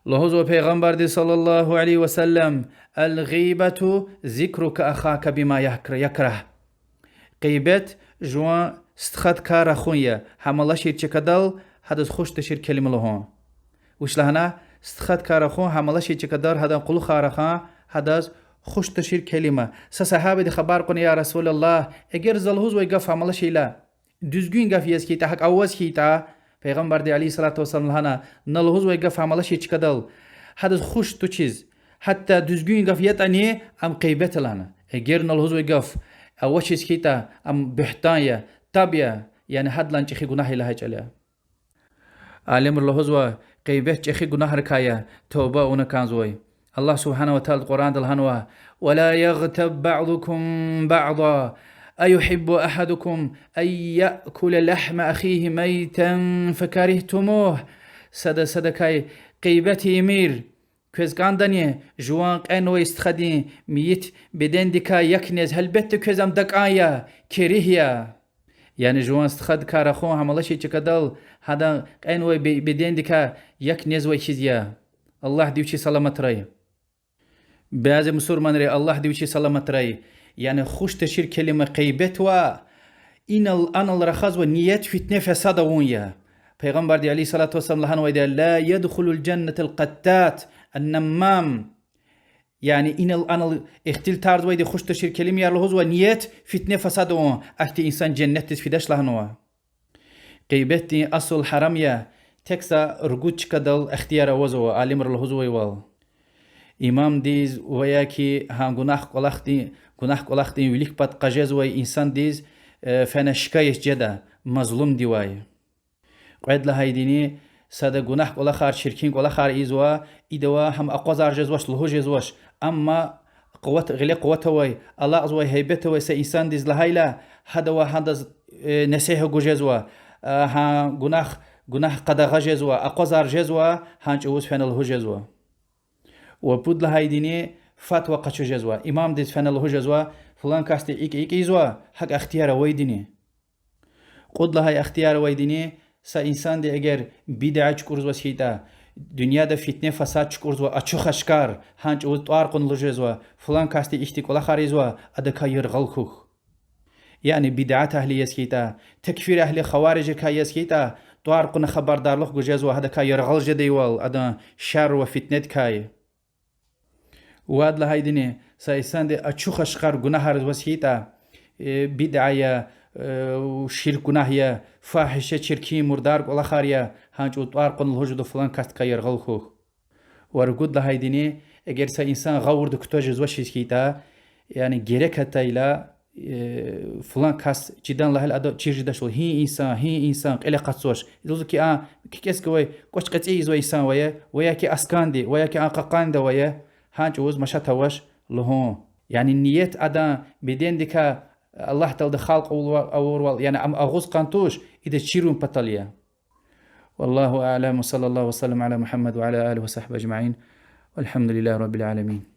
لهوزو پیغمبر دی صلی الله علیه وسلم الغیبت ذکرک اخاک بما یکره. غیبت جوان استخد کار خونیه همالا شیر چکدل هدز خوش تشیر کلمه لهون وش لهنا استخد کار خون همالا شیر چکدر هدن قلو خارخان هدز خوش تشیر کلمه صحابه دی خبر کنه یا رسول الله اگر زلهوز و گف همالا شیلا düzgün gaf yes kita hak awaz kita پیغمبر دی علیه الصلاة والسلام هنا نلهوز و گف همالا شی چکدل هدز خوش تو چیز حتی düzgün gaf یتانی ام غیبت لهنا اگر نلهوز و گف اوشیز کیتا ام بهتانیه تابیه یعنی حد لان چخی گناه لها چلیا عالم الله هزوا غیبت چخی گناه رکایا توبه اون کانزوی الله سبحانه وتعالى القرآن دلهنوا ولا يغتب بعضكم بعضا أيحب أحدكم أن يأكل لحم أخيه ميتا فكرهتموه سد كاي غيبتي يمير كوز قاندني جوان قانو يستخدين ميت بدين ديكا يكنز هلبت كوزم دقايا كريهيا يعني جوان استخد كارخون همالا شي چكدل هذا قانو بدين ديكا يكنز ويشيزيا الله ديوشي سلامت راي بعض مسلمان ري الله ديوشي سلامت راي يعني خوش تشير كلمة غيبت و إن الآن الرخاز ونيت فتنة فساد ونيا پیغمبر دی علیه الصلاة والسلام لهن ويدا لا يدخل الجنة القتات النمام يعني إن الآن اختل تارد ويدا خوش تشير كلمة يرلهوز ونيت فتنة فساد ون أكتي إنسان جنة تسفيدش لهنوا غيبت أصل حرامية تكسا رجوج كدل اختيار وزو عالم رلهوز ويوال إمام ديز وياكي هم گناه قلاختي وليك بات قجاز وي إنسان ديز فانا شكايش جدا مظلوم ديواي قاعد لهايديني ساده گناه قلا خار شركين قلا خار إيزوا إدوا هم أقوزار جزوش لهو جزوش أما قوة غلي قوته وي الله أزوي هيبته وي سا إنسان ديز لهايلا هذا وهذا نسيه جزوا ها گناه قدغه جزوا أقوزار جزوا هانج أوز فانا لهو جزوا وبود لهايديني فتوى قچو جزوا امام ديز فانا لهو جزوا فلان كاستي إيك إيزوا حق اختيار ويديني قد لها اختيار ويديني سا انسان دي اگر بدعه چكورز وسيتا دنيا دا فتنه فساد چكورز و اچو خشكار هانچ او طار قن لجزوا فلان كاستي اشتكولا خاريزوا ادكا يرغلخوخ يعني بدعه اهل يسكيتا تكفير اهل خوارج كا يسكيتا طار قن خبردارلخ جزوا هدكا يرغل جديوال ادا شر و فتنه كاي واد لهايدني سايسان دي اچو خشكار گناه هرز وسيتا بدعه وشرك گناهيا فاحشه شركي مردار ولا خاريا هانج وطار قن الهجد فلان كاست كاير غلخو ورغود لهايدني اگر سا انسان غور دكتوج زوشيس كيتا يعني گيرك هتايلا فلان كاست جدان لهل ادا چيرج داشول هي انسان قله قصوش دوزكي كيس كوي قوش قتي زو انسان ويا كي اسكاندي ويا كي اقاقاند ويا هانج وز مشاتوش لهون يعني النية ادا بدين ديكا الله تعالى خلق أول يعني أغوص قانتوش إذا تشيرون بطليا والله أعلم وصلى الله وسلم على محمد وعلى آله وصحبه أجمعين والحمد لله رب العالمين.